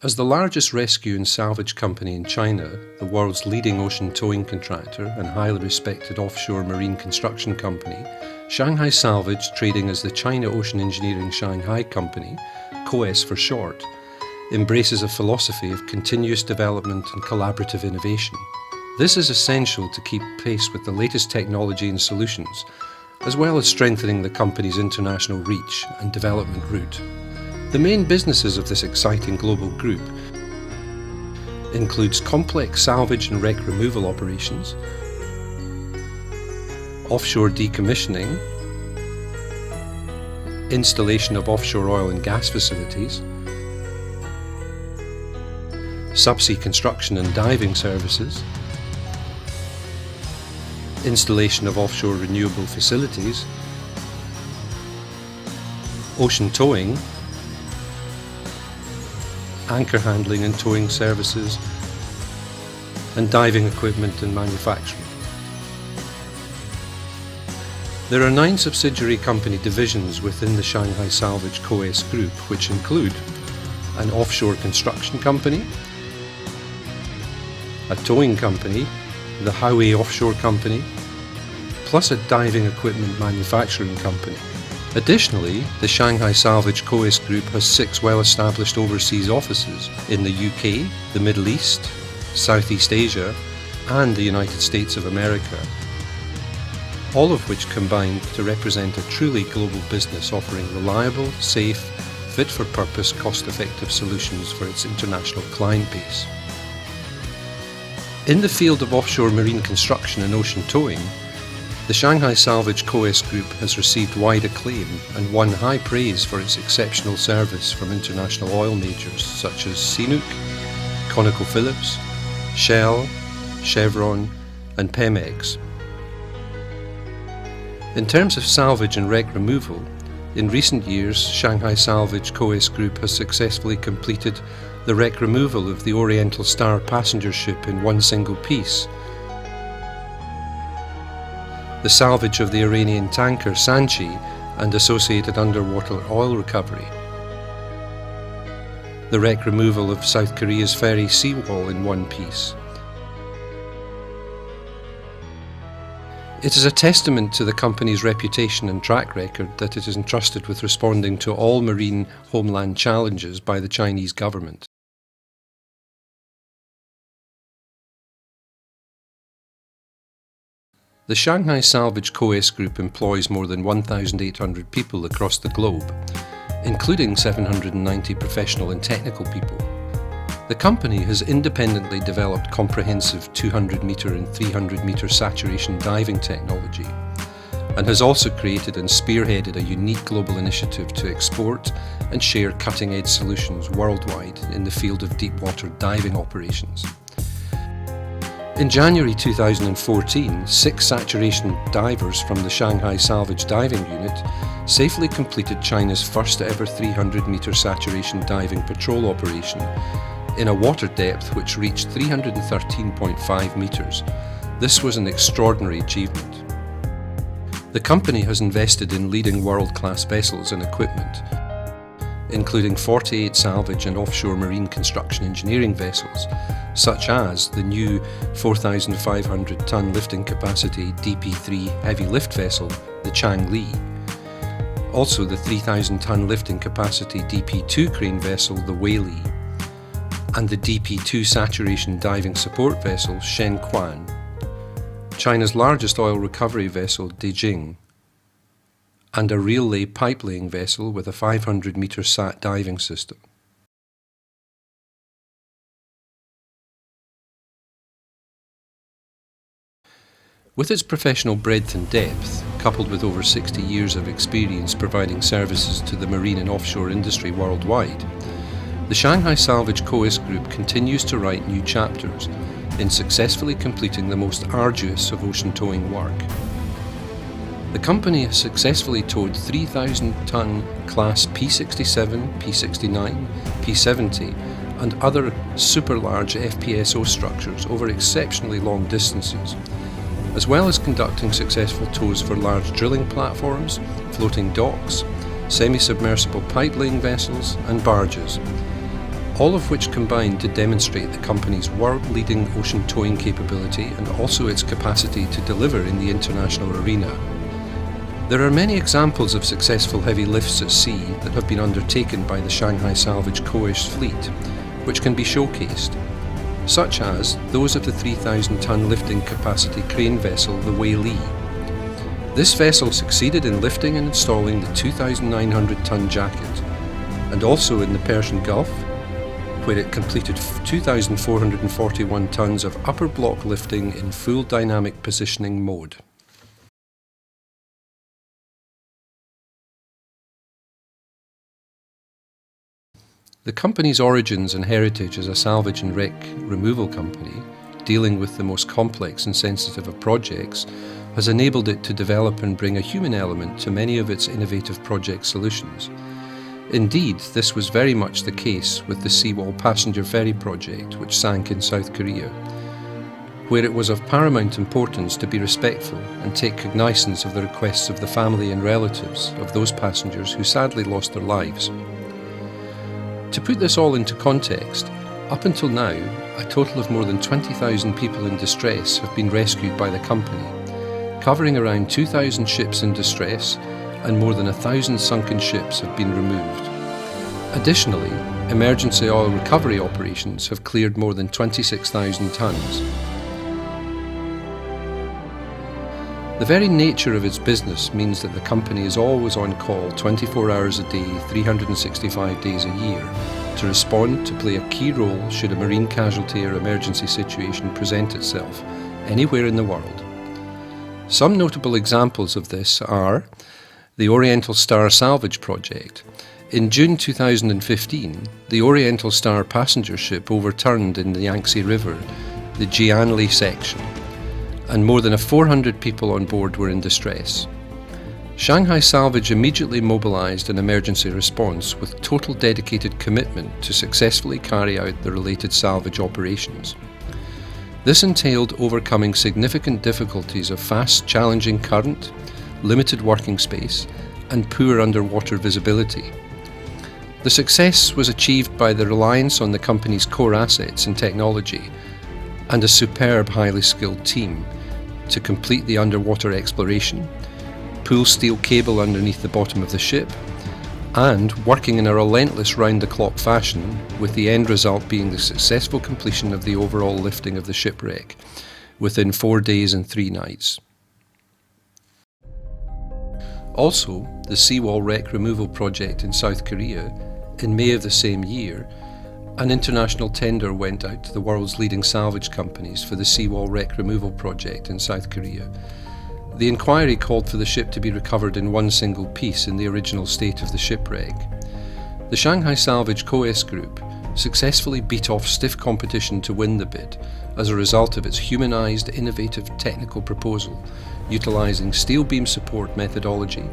As the largest rescue and salvage company in China, the world's leading ocean towing contractor and highly respected offshore marine construction company, Shanghai Salvage, trading as the China Ocean Engineering Shanghai Company, COES for short, embraces a philosophy of continuous development and collaborative innovation. This is essential to keep pace with the latest technology and solutions, as well as strengthening the company's international reach and development route. The main businesses of this exciting global group includes complex salvage and wreck removal operations, offshore decommissioning, installation of offshore oil and gas facilities, subsea construction and diving services, installation of offshore renewable facilities, ocean towing, anchor handling and towing services, and diving equipment and manufacturing. There are 9 subsidiary company divisions within the Shanghai Salvage COES group, which include an offshore construction company, a towing company, the Haui Offshore Company, plus a diving equipment manufacturing company. Additionally, the Shanghai Salvage COES Group has 6 well-established overseas offices in the UK, the Middle East, Southeast Asia, and the United States of America, all of which combine to represent a truly global business offering reliable, safe, fit-for-purpose, cost-effective solutions for its international client base. In the field of offshore marine construction and ocean towing, the Shanghai Salvage COES Group has received wide acclaim and won high praise for its exceptional service from international oil majors such as CNOOC, ConocoPhillips, Shell, Chevron, and Pemex. In terms of salvage and wreck removal, in recent years, Shanghai Salvage COES Group has successfully completed the wreck removal of the Oriental Star passenger ship in one single piece, the salvage of the Iranian tanker Sanchi and associated underwater oil recovery, the wreck removal of South Korea's ferry seawall in one piece. It is a testament to the company's reputation and track record that it is entrusted with responding to all marine homeland challenges by the Chinese government. The Shanghai Salvage COES Group employs more than 1,800 people across the globe, including 790 professional and technical people. The company has independently developed comprehensive 200-metre and 300-metre saturation diving technology, and has also created and spearheaded a unique global initiative to export and share cutting-edge solutions worldwide in the field of deep-water diving operations. In January 2014, 6 saturation divers from the Shanghai Salvage Diving Unit safely completed China's first ever 300-metre saturation diving patrol operation in a water depth which reached 313.5 metres. This was an extraordinary achievement. The company has invested in leading world-class vessels and equipment, including 48 salvage and offshore marine construction engineering vessels, such as the new 4,500-ton lifting capacity DP3 heavy lift vessel, the Changli, also the 3,000-ton lifting capacity DP2 crane vessel, the Weili, and the DP2 saturation diving support vessel, Shenquan, China's largest oil recovery vessel, Dejing, and a reel-lay pipe-laying vessel with a 500-metre sat diving system. With its professional breadth and depth, coupled with over 60 years of experience providing services to the marine and offshore industry worldwide, the Shanghai Salvage COES Group continues to write new chapters in successfully completing the most arduous of ocean towing work. The company has successfully towed 3,000-ton class P67, P69, P70 and other super large FPSO structures over exceptionally long distances, as well as conducting successful tows for large drilling platforms, floating docks, semi-submersible pipe-laying vessels and barges, all of which combined to demonstrate the company's world-leading ocean towing capability and also its capacity to deliver in the international arena. There are many examples of successful heavy lifts at sea that have been undertaken by the Shanghai Salvage COES fleet, which can be showcased, such as those of the 3,000-ton lifting capacity crane vessel, the Wei Li. This vessel succeeded in lifting and installing the 2,900-ton jacket, and also in the Persian Gulf, where it completed 2,441 tons of upper block lifting in full dynamic positioning mode. The company's origins and heritage as a salvage and wreck removal company, dealing with the most complex and sensitive of projects, has enabled it to develop and bring a human element to many of its innovative project solutions. Indeed, this was very much the case with the Seawall passenger ferry project, which sank in South Korea, where it was of paramount importance to be respectful and take cognizance of the requests of the family and relatives of those passengers who sadly lost their lives. To put this all into context, up until now, a total of more than 20,000 people in distress have been rescued by the company, covering around 2,000 ships in distress, and more than 1,000 sunken ships have been removed. Additionally, emergency oil recovery operations have cleared more than 26,000 tons. The very nature of its business means that the company is always on call 24 hours a day, 365 days a year, to respond to play a key role should a marine casualty or emergency situation present itself anywhere in the world. Some notable examples of this are the Oriental Star Salvage project. In June 2015, the Oriental Star passenger ship overturned in the Yangtze River, the Jianli section, and more than 400 people on board were in distress. Shanghai Salvage immediately mobilized an emergency response with total dedicated commitment to successfully carry out the related salvage operations. This entailed overcoming significant difficulties of fast, challenging current, limited working space, and poor underwater visibility. The success was achieved by the reliance on the company's core assets and technology and a superb, highly skilled team to complete the underwater exploration, pull steel cable underneath the bottom of the ship, and working in a relentless round-the-clock fashion, with the end result being the successful completion of the overall lifting of the shipwreck within 4 days and 3 nights. Also, the Seawall wreck removal project in South Korea, in May of the same year, an international tender went out to the world's leading salvage companies for the Seawall wreck removal project in South Korea. The inquiry called for the ship to be recovered in one single piece in the original state of the shipwreck. The Shanghai Salvage COES Group successfully beat off stiff competition to win the bid as a result of its humanized, innovative technical proposal, utilizing steel beam support methodology.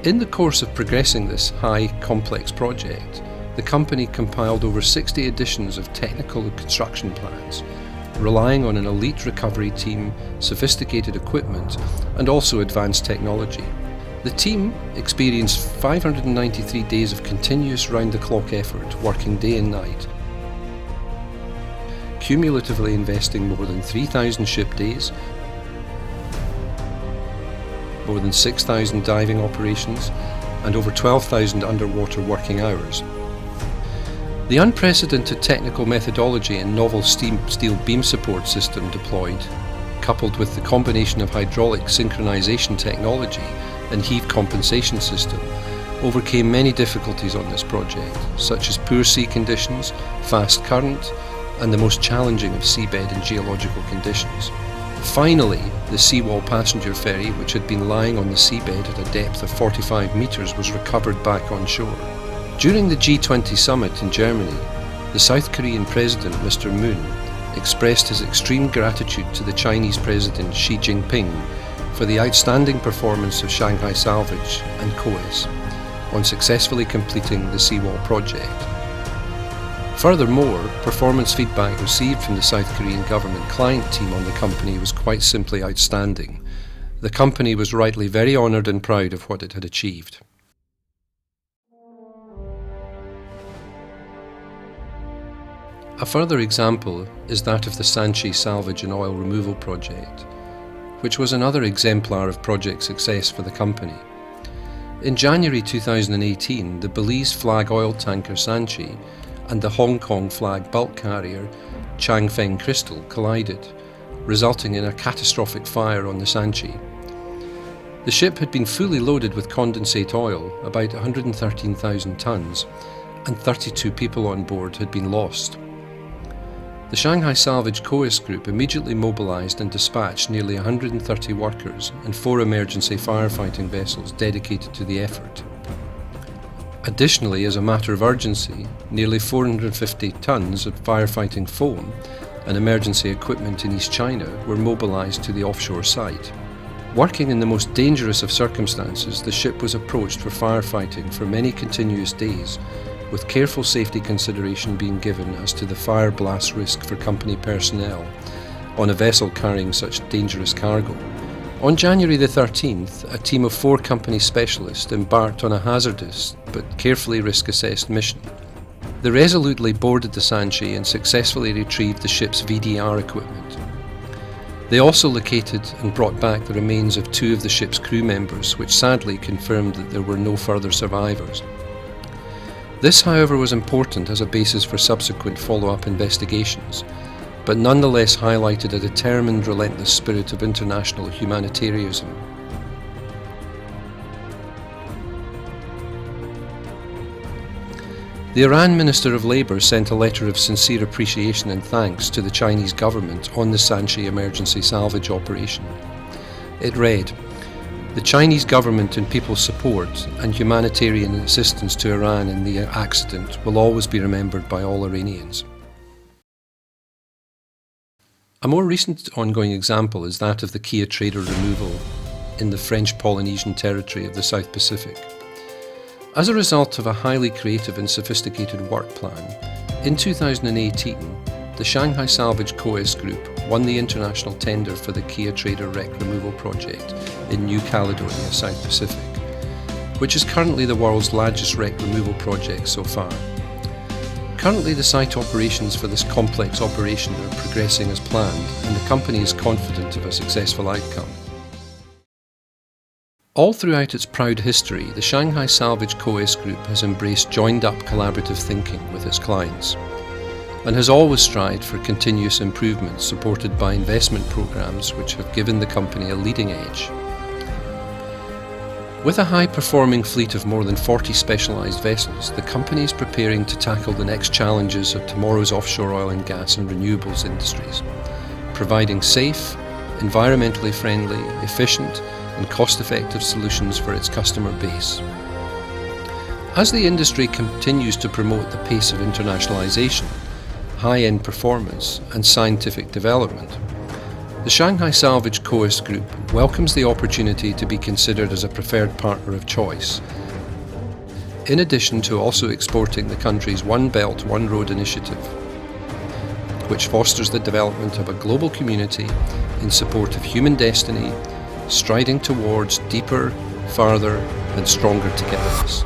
In the course of progressing this high, complex project, the company compiled over 60 editions of technical and construction plans, relying on an elite recovery team, sophisticated equipment, and also advanced technology. The team experienced 593 days of continuous round-the-clock effort, working day and night, cumulatively investing more than 3,000 ship days, more than 6,000 diving operations, and over 12,000 underwater working hours. The unprecedented technical methodology and novel steel beam support system deployed, coupled with the combination of hydraulic synchronization technology and heave compensation system, overcame many difficulties on this project, such as poor sea conditions, fast current, and the most challenging of seabed and geological conditions. Finally, the Seawall passenger ferry, which had been lying on the seabed at a depth of 45 metres, was recovered back on shore. During the G20 summit in Germany, the South Korean President, Mr. Moon, expressed his extreme gratitude to the Chinese President Xi Jinping for the outstanding performance of Shanghai Salvage and COES on successfully completing the Seawall project. Furthermore, performance feedback received from the South Korean government client team on the company was quite simply outstanding. The company was rightly very honoured and proud of what it had achieved. A further example is that of the Shanghai Salvage and Oil Removal Project, which was another exemplar of project success for the company. In January 2018, the Belize flag oil tanker Shanghai and the Hong Kong flag bulk carrier Changfeng Crystal collided, resulting in a catastrophic fire on the Shanghai. The ship had been fully loaded with condensate oil, about 113,000 tonnes, and 32 people on board had been lost. The Shanghai Salvage COES group immediately mobilised and dispatched nearly 130 workers and 4 emergency firefighting vessels dedicated to the effort. Additionally, as a matter of urgency, nearly 450 tonnes of firefighting foam and emergency equipment in East China were mobilised to the offshore site. Working in the most dangerous of circumstances, the ship was approached for firefighting for many continuous days, with careful safety consideration being given as to the fire blast risk for company personnel on a vessel carrying such dangerous cargo. On January the 13th, a team of 4 company specialists embarked on a hazardous but carefully risk-assessed mission. They resolutely boarded the Shanghai and successfully retrieved the ship's VDR equipment. They also located and brought back the remains of 2 of the ship's crew members, which sadly confirmed that there were no further survivors. This, however, was important as a basis for subsequent follow-up investigations, but nonetheless highlighted a determined, relentless spirit of international humanitarianism. The Iran Minister of Labour sent a letter of sincere appreciation and thanks to the Chinese government on the Shanghai emergency salvage operation. It read, "The Chinese government and people's support and humanitarian assistance to Iran in the accident will always be remembered by all Iranians." A more recent ongoing example is that of the Kia trader removal in the French Polynesian territory of the South Pacific. As a result of a highly creative and sophisticated work plan, in 2018, the Shanghai Salvage COES Group won the international tender for the Kia Trader wreck removal project in New Caledonia, South Pacific, which is currently the world's largest wreck removal project so far. Currently, the site operations for this complex operation are progressing as planned, and the company is confident of a successful outcome. All throughout its proud history, the Shanghai Salvage COES Group has embraced joined-up collaborative thinking with its clients, and has always strived for continuous improvement supported by investment programs which have given the company a leading edge. With a high-performing fleet of more than 40 specialised vessels, the company is preparing to tackle the next challenges of tomorrow's offshore oil and gas and renewables industries, providing safe, environmentally friendly, efficient and cost-effective solutions for its customer base. As the industry continues to promote the pace of internationalisation, high-end performance and scientific development, the Shanghai Salvage COES Group welcomes the opportunity to be considered as a preferred partner of choice, in addition to also exporting the country's One Belt, One Road initiative, which fosters the development of a global community in support of human destiny, striding towards deeper, farther and stronger togetherness.